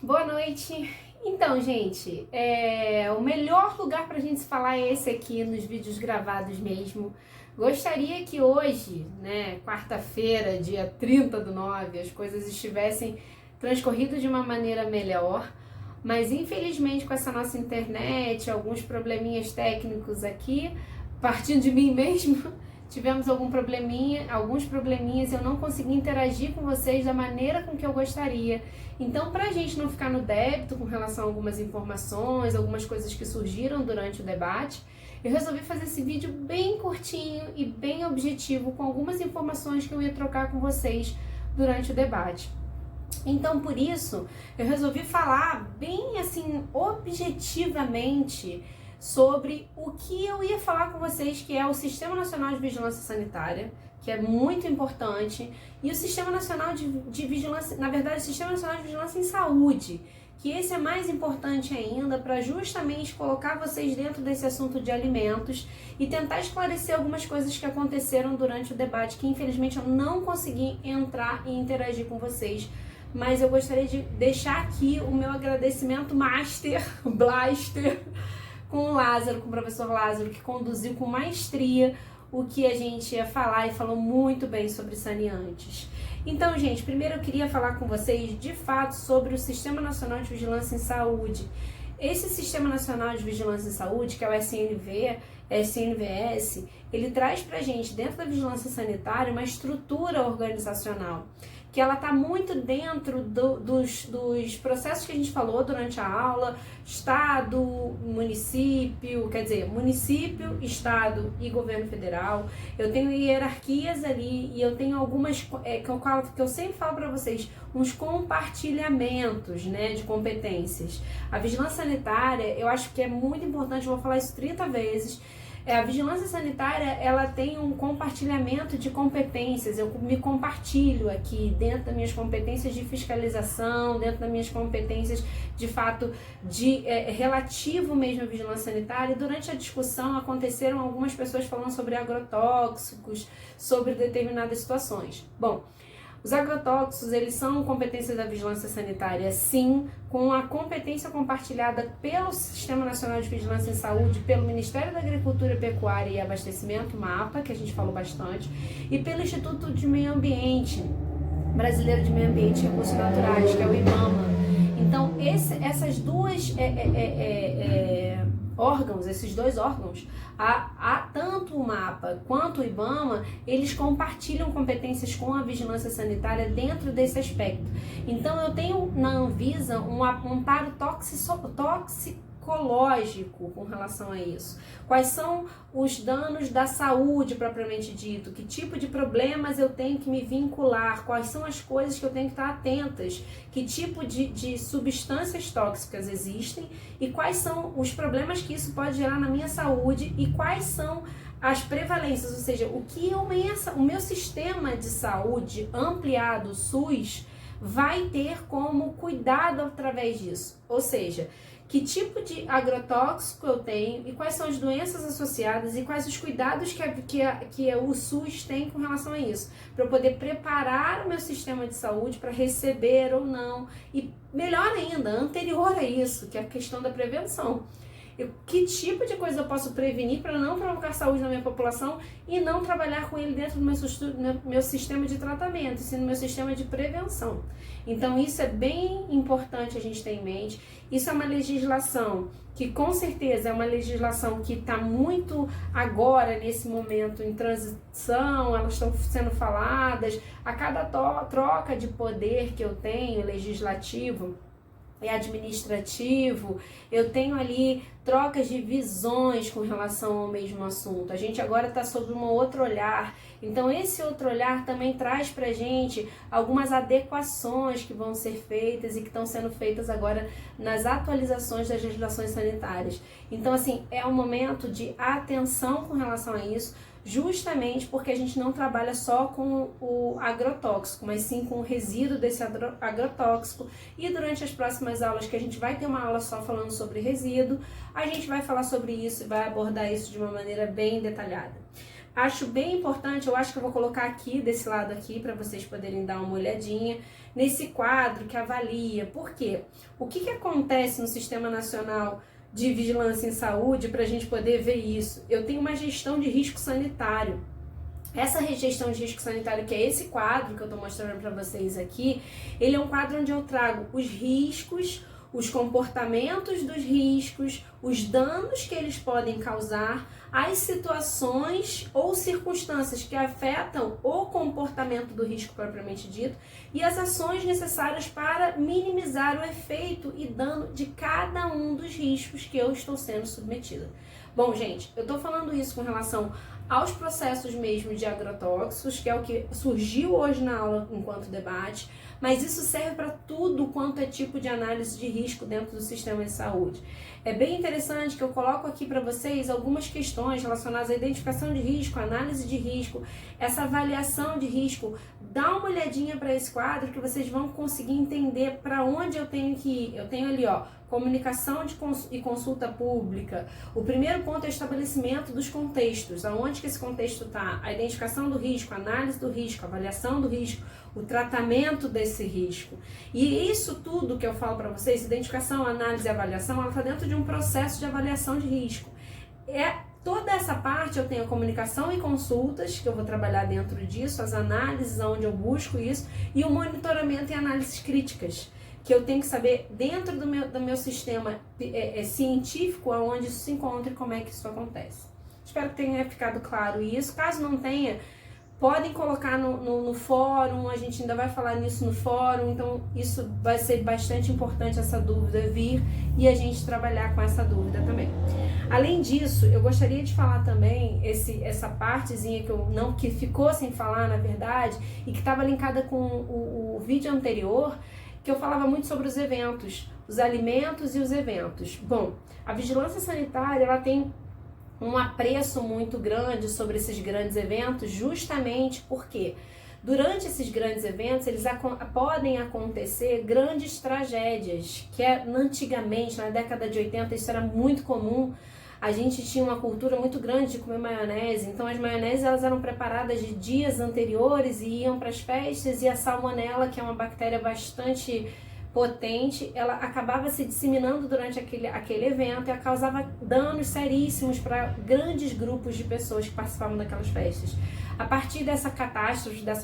Boa noite. Então, gente, o melhor lugar pra gente se falar é esse aqui, nos vídeos gravados mesmo. Gostaria que hoje, né, quarta-feira, dia 30/9, as coisas estivessem transcorrido de uma maneira melhor, mas infelizmente com essa nossa internet, alguns probleminhas técnicos aqui, partindo de mim mesmo, tivemos alguns probleminhas, eu não consegui interagir com vocês da maneira com que eu gostaria. Então, pra gente não ficar no débito com relação a algumas informações, algumas coisas que surgiram durante o debate, eu resolvi fazer esse vídeo bem curtinho e bem objetivo, com algumas informações que eu ia trocar com vocês durante o debate. Então, por isso, eu resolvi falar bem assim, objetivamente, sobre o que eu ia falar com vocês, que é o Sistema Nacional de Vigilância Sanitária, que é muito importante, e o Sistema Nacional de Vigilância, na verdade, o Sistema Nacional de Vigilância em Saúde, que esse é mais importante ainda para justamente colocar vocês dentro desse assunto de alimentos e tentar esclarecer algumas coisas que aconteceram durante o debate, que infelizmente eu não consegui entrar e interagir com vocês. Mas eu gostaria de deixar aqui o meu agradecimento blaster, com o Lázaro, com o professor Lázaro, que conduziu com maestria o que a gente ia falar e falou muito bem sobre saneantes. Então, gente, primeiro eu queria falar com vocês, de fato, sobre o Sistema Nacional de Vigilância em Saúde. Esse Sistema Nacional de Vigilância em Saúde, que é o SNVS, ele traz pra gente, dentro da vigilância sanitária, uma estrutura organizacional, que ela está muito dentro dos processos que a gente falou durante a aula, Estado, município, Estado e governo federal. Eu tenho hierarquias ali e eu tenho algumas, que eu sempre falo para vocês, uns compartilhamentos, né, de competências. A vigilância sanitária, eu acho que é muito importante, eu vou falar isso 30 vezes, a vigilância sanitária, ela tem um compartilhamento de competências, eu me compartilho aqui dentro das minhas competências de fiscalização, dentro das minhas competências de fato relativo mesmo à vigilância sanitária. E durante a discussão aconteceram algumas pessoas falando sobre agrotóxicos, sobre determinadas situações. Bom, os agrotóxicos, eles são competências da vigilância sanitária, sim, com a competência compartilhada pelo Sistema Nacional de Vigilância em Saúde, pelo Ministério da Agricultura, Pecuária e Abastecimento, MAPA, que a gente falou bastante, e pelo Instituto de Meio Ambiente, Brasileiro de Meio Ambiente e Recursos Naturais, que é o IBAMA. Então, esses dois órgãos, tanto o MAPA quanto o IBAMA, eles compartilham competências com a vigilância sanitária dentro desse aspecto. Então, eu tenho na Anvisa um amparo toxicológico com relação a isso. Quais são os danos da saúde propriamente dito? Que tipo de problemas eu tenho que me vincular? Quais são as coisas que eu tenho que estar atentas? Que tipo de substâncias tóxicas existem? E quais são os problemas que isso pode gerar na minha saúde? E quais são as prevalências? Ou seja, o que o meu sistema de saúde ampliado, SUS, vai ter como cuidado através disso? Ou seja, que tipo de agrotóxico eu tenho e quais são as doenças associadas e quais os cuidados que o SUS tem com relação a isso, para eu poder preparar o meu sistema de saúde para receber ou não, e melhor ainda, anterior a isso, que é a questão da prevenção. Que tipo de coisa eu posso prevenir para não provocar saúde na minha população e não trabalhar com ele dentro do meu sistema de tratamento, sim no meu sistema de prevenção. Então isso é bem importante a gente ter em mente. Isso é uma legislação que com certeza é uma legislação que está muito agora, nesse momento, em transição, elas estão sendo faladas. A cada troca de poder que eu tenho, legislativo e administrativo, eu tenho ali trocas de visões com relação ao mesmo assunto. A gente agora está sob um outro olhar, então esse outro olhar também traz pra gente algumas adequações que vão ser feitas e que estão sendo feitas agora nas atualizações das legislações sanitárias. Então, assim, é um momento de atenção com relação a isso, justamente porque a gente não trabalha só com o agrotóxico, mas sim com o resíduo desse agrotóxico. E durante as próximas aulas, que a gente vai ter uma aula só falando sobre resíduo, a gente vai falar sobre isso e vai abordar isso de uma maneira bem detalhada. acho bem importante, eu acho que eu vou colocar aqui, desse lado aqui, para vocês poderem dar uma olhadinha, nesse quadro que avalia. Por quê? O que acontece no Sistema Nacional de Vigilância em Saúde para a gente poder ver isso? Eu tenho uma gestão de risco sanitário. Essa gestão de risco sanitário, que é esse quadro que eu estou mostrando para vocês aqui, ele é um quadro onde eu trago os riscos, os comportamentos dos riscos, os danos que eles podem causar, as situações ou circunstâncias que afetam o comportamento do risco propriamente dito e as ações necessárias para minimizar o efeito e dano de cada um dos riscos que eu estou sendo submetida. Bom, gente, eu estou falando isso com relação aos processos mesmo de agrotóxicos, que é o que surgiu hoje na aula enquanto debate, mas isso serve para tudo quanto é tipo de análise de risco dentro do sistema de saúde. É bem interessante que eu coloco aqui para vocês algumas questões relacionadas à identificação de risco, análise de risco, essa avaliação de risco. Dá uma olhadinha para esse quadro que vocês vão conseguir entender para onde eu tenho que ir. Eu tenho ali, ó, comunicação e consulta pública. O primeiro ponto é o estabelecimento dos contextos. Aonde que esse contexto está? A identificação do risco, a análise do risco, a avaliação do risco, o tratamento desse risco. E isso tudo que eu falo para vocês, identificação, análise e avaliação, ela está dentro de um processo de avaliação de risco. Toda essa parte eu tenho a comunicação e consultas, que eu vou trabalhar dentro disso, as análises onde eu busco isso, e o monitoramento e análises críticas, que eu tenho que saber dentro do meu sistema científico aonde isso se encontra e como é que isso acontece. Espero que tenha ficado claro isso. Caso não tenha, podem colocar no fórum, a gente ainda vai falar nisso no fórum, então isso vai ser bastante importante, essa dúvida vir e a gente trabalhar com essa dúvida também. Além disso, eu gostaria de falar também essa partezinha que ficou sem falar, na verdade, e que estava linkada com o vídeo anterior, que eu falava muito sobre os eventos, os alimentos e os eventos. Bom, a vigilância sanitária, ela tem um apreço muito grande sobre esses grandes eventos, justamente porque durante esses grandes eventos, podem acontecer grandes tragédias, que antigamente, na década de 80, isso era muito comum. A gente tinha uma cultura muito grande de comer maionese, então as maioneses elas eram preparadas de dias anteriores e iam para as festas, e a salmonela, que é uma bactéria bastante potente, ela acabava se disseminando durante aquele evento e causava danos seríssimos para grandes grupos de pessoas que participavam daquelas festas. A partir dessas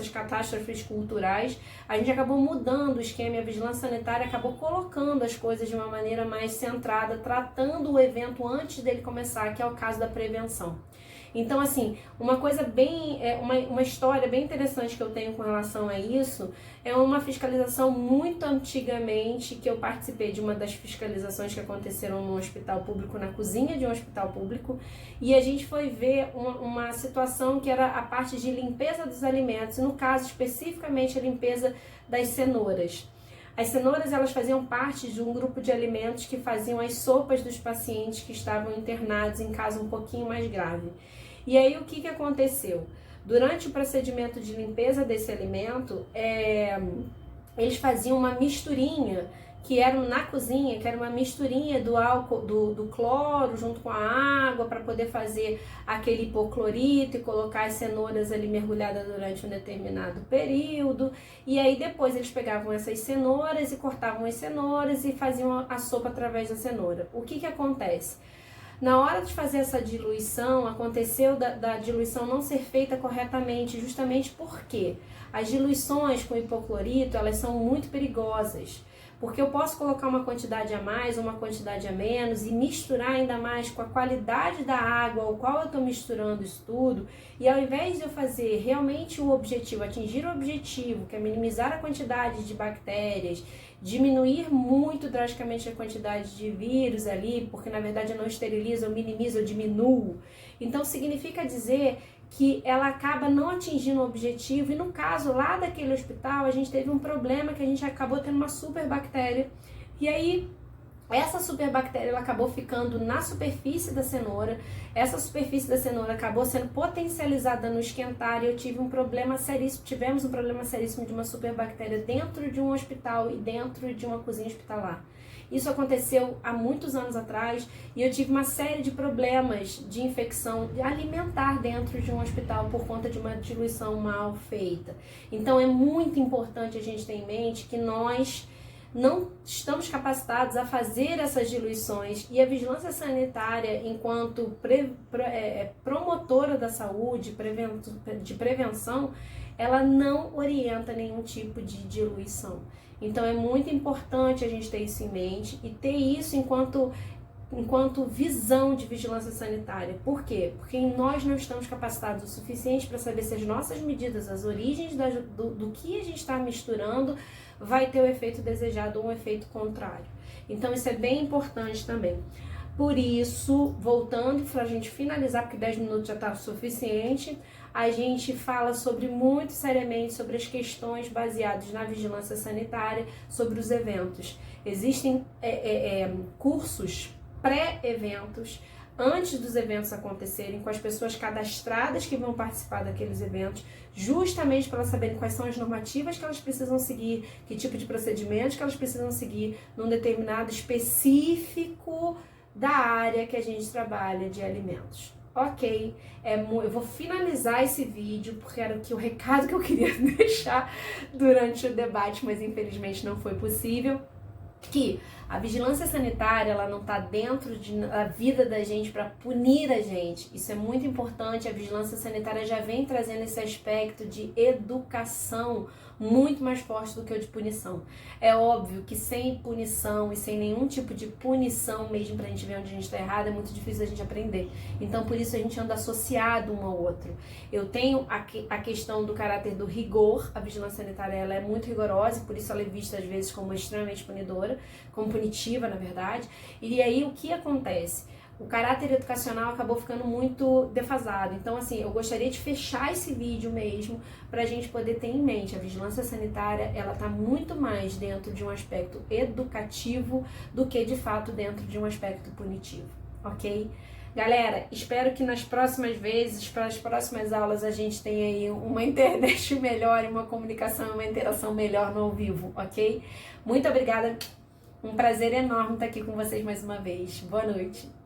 catástrofes culturais, a gente acabou mudando o esquema e a vigilância sanitária acabou colocando as coisas de uma maneira mais centrada, tratando o evento antes dele começar, que é o caso da prevenção. Então, assim, uma história bem interessante que eu tenho com relação a isso é uma fiscalização muito antigamente, que eu participei de uma das fiscalizações que aconteceram no hospital público, na cozinha de um hospital público, e a gente foi ver uma situação que era a parte de limpeza dos alimentos, no caso especificamente a limpeza das cenouras. As cenouras, elas faziam parte de um grupo de alimentos que faziam as sopas dos pacientes que estavam internados em caso um pouquinho mais grave. E aí o que aconteceu? Durante o procedimento de limpeza desse alimento, eles faziam uma misturinha, que era na cozinha, que era uma misturinha do álcool, do cloro junto com a água, para poder fazer aquele hipoclorito e colocar as cenouras ali mergulhadas durante um determinado período. E aí depois eles pegavam essas cenouras e cortavam as cenouras e faziam a sopa através da cenoura. O que acontece? Na hora de fazer essa diluição, aconteceu da diluição não ser feita corretamente, justamente porque as diluições com hipoclorito, elas são muito perigosas. Porque eu posso colocar uma quantidade a mais ou uma quantidade a menos e misturar ainda mais com a qualidade da água ao qual eu estou misturando isso tudo. E ao invés de eu fazer realmente o objetivo, atingir o objetivo, que é minimizar a quantidade de bactérias, diminuir muito drasticamente a quantidade de vírus ali, porque na verdade eu não esterilizo, eu minimizo, eu diminuo. Então significa dizer que ela acaba não atingindo o objetivo, e no caso lá daquele hospital a gente teve um problema que a gente acabou tendo uma super bactéria, e aí essa superbactéria ela acabou ficando na superfície da cenoura, essa superfície da cenoura acabou sendo potencializada no esquentar e eu tive um problema seríssimo, tivemos um problema seríssimo de uma superbactéria dentro de um hospital e dentro de uma cozinha hospitalar. Isso aconteceu há muitos anos atrás e eu tive uma série de problemas de infecção alimentar dentro de um hospital por conta de uma diluição mal feita. Então é muito importante a gente ter em mente que nós não estamos capacitados a fazer essas diluições e a vigilância sanitária, enquanto promotora da saúde, de prevenção, ela não orienta nenhum tipo de diluição. Então é muito importante a gente ter isso em mente e ter isso enquanto visão de vigilância sanitária. Por quê? Porque nós não estamos capacitados o suficiente para saber se as nossas medidas, as origens do que a gente está misturando, vai ter o efeito desejado ou um efeito contrário. Então isso é bem importante também. Por isso, voltando para a gente finalizar, porque 10 minutos já está o suficiente, a gente fala muito seriamente sobre as questões baseadas na vigilância sanitária, sobre os eventos. Existem cursos pré-eventos, antes dos eventos acontecerem, com as pessoas cadastradas que vão participar daqueles eventos, justamente para elas saberem quais são as normativas que elas precisam seguir, que tipo de procedimentos que elas precisam seguir num determinado específico da área que a gente trabalha de alimentos. Ok, eu vou finalizar esse vídeo porque era o recado que eu queria deixar durante o debate, mas infelizmente não foi possível. Que a vigilância sanitária ela não está dentro da vida da gente para punir a gente. Isso é muito importante. A vigilância sanitária já vem trazendo esse aspecto de educação muito mais forte do que o de punição. É óbvio que sem punição e sem nenhum tipo de punição mesmo pra gente ver onde a gente está errado, é muito difícil a gente aprender. Então por isso a gente anda associado um ao outro. Eu tenho a questão do caráter do rigor. A vigilância sanitária ela é muito rigorosa e por isso ela é vista às vezes como extremamente punidora, como punitiva na verdade. E aí o que acontece? O caráter educacional acabou ficando muito defasado. Então, assim, eu gostaria de fechar esse vídeo mesmo para a gente poder ter em mente. A vigilância sanitária, ela está muito mais dentro de um aspecto educativo do que, de fato, dentro de um aspecto punitivo, ok? Galera, espero que nas próximas vezes, para as próximas aulas, a gente tenha aí uma internet melhor, uma comunicação, uma interação melhor no ao vivo, ok? Muito obrigada. Um prazer enorme estar aqui com vocês mais uma vez. Boa noite.